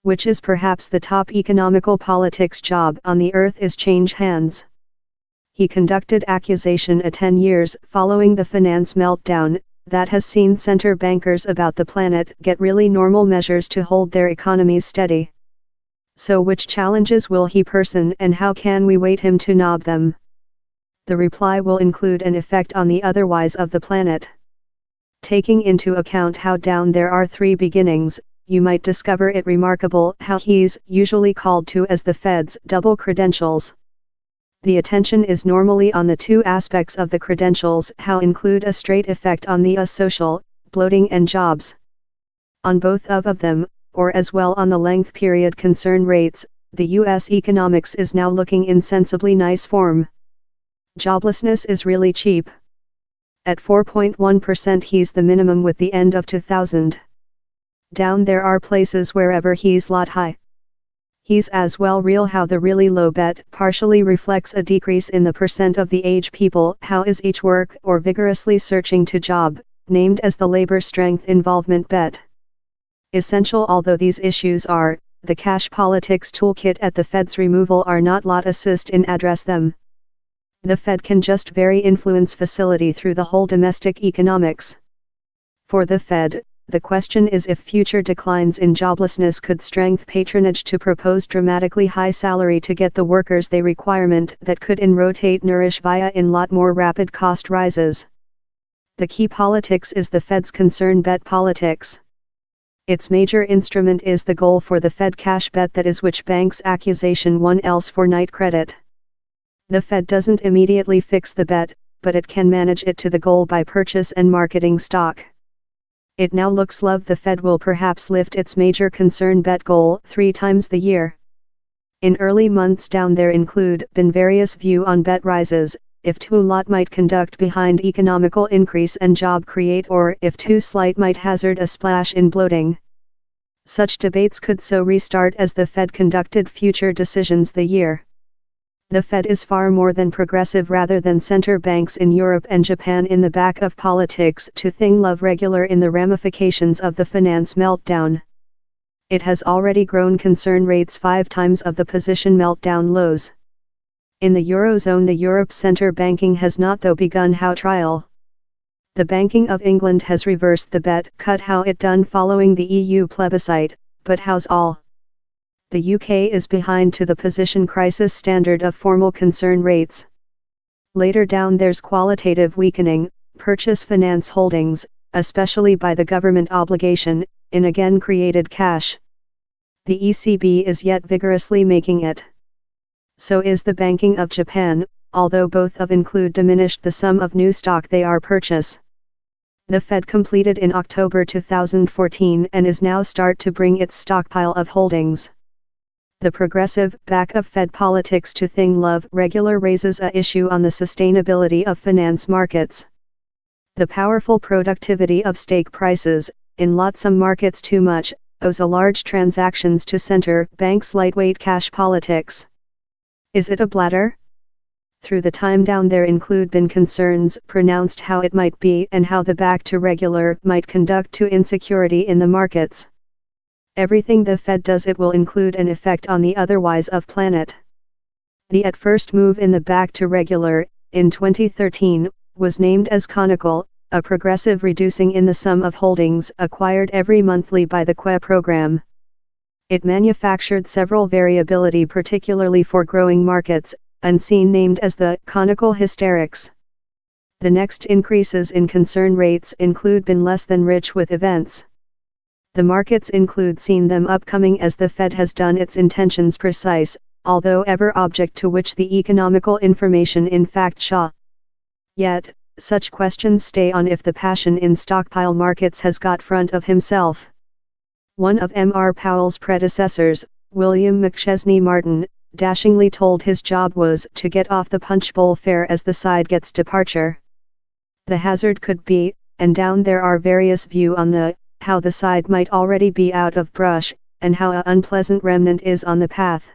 which is perhaps the top economical politics job on the earth, is change hands. He conducted accusation 10 years following the finance meltdown that has seen center bankers about the planet get really normal measures to hold their economies steady. So which challenges will he person, and how can we wait him to knob them? The reply will include an effect on the otherwise of the planet. Taking into account how down there are three beginnings, you might discover it remarkable how he's usually called to as the Fed's double credentials. The attention is normally on the two aspects of the credentials, how include a straight effect on the social, bloating and jobs. On both of them, or as well on the length period concern rates, the U.S. economics is now looking in sensibly nice form. Joblessness is really cheap. At 4.1% he's the minimum with the end of 2000. Down there are places wherever he's lot high. He's as well real how the really low bet partially reflects a decrease in the percent of the age people how is each work or vigorously searching to job, named as the labor strength involvement bet. Essential although these issues are, the cash politics toolkit at the Fed's removal are not lot assist in address them. The Fed can just very influence facility through the whole domestic economics. For the Fed, the question is if future declines in joblessness could strengthen patronage to propose dramatically high salary to get the workers they requirement that could in rotate nourish via in lot more rapid cost rises. The key politics is the Fed's concern bet politics. Its major instrument is the goal for the Fed cash bet, that is which banks accusation one else for night credit. The Fed doesn't immediately fix the bet, but it can manage it to the goal by purchase and marketing stock. It now looks like the Fed will perhaps lift its major concern bet goal 3 times the year. In early months down there include been various view on bet rises, if too lot might conduct behind economical increase and job create, or if too slight might hazard a splash in bloating. Such debates could so restart as the Fed conducted future decisions the year. The Fed is far more than progressive rather than center banks in Europe and Japan in the back of politics to think love regular in the ramifications of the finance meltdown. It has already grown concern rates 5 times of the position meltdown lows. In the Eurozone, the Europe Centre Banking has not though begun how trial. The Banking of England has reversed the bet cut how it done following the EU plebiscite, but how's all? The UK is behind to the position crisis standard of formal concern rates. Later down there's qualitative weakening, purchase finance holdings, especially by the government obligation, in again created cash. The ECB is yet vigorously making it. So is the Banking of Japan, although both of include diminished the sum of new stock they are purchase. The Fed completed in October 2014 and is now start to bring its stockpile of holdings. The progressive back of Fed politics to thing love regular raises a issue on the sustainability of finance markets. The powerful productivity of stake prices, in some markets too much, owes a large transactions to center banks' lightweight cash politics. Is it a bladder? Through the time down there include been concerns pronounced how it might be and how the back to regular might conduct to insecurity in the markets. Everything the Fed does it will include an effect on the otherwise of planet. The at first move in the back to regular, in 2013, was named as conical, a progressive reducing in the sum of holdings acquired every monthly by the QE program. It manufactured several variability particularly for growing markets, unseen named as the conical hysterics. The next increases in concern rates include been less than rich with events. The markets include seen them upcoming as the Fed has done its intentions precise, although ever object to which the economical information in fact shall. Yet, such questions stay on if the passion in stockpile markets has got front of himself. One of M.R. Powell's predecessors, William McChesney Martin, dashingly told his job was to get off the punchbowl fare as the side gets departure. The hazard could be, and down there are various view on the, how the side might already be out of brush, and how a unpleasant remnant is on the path.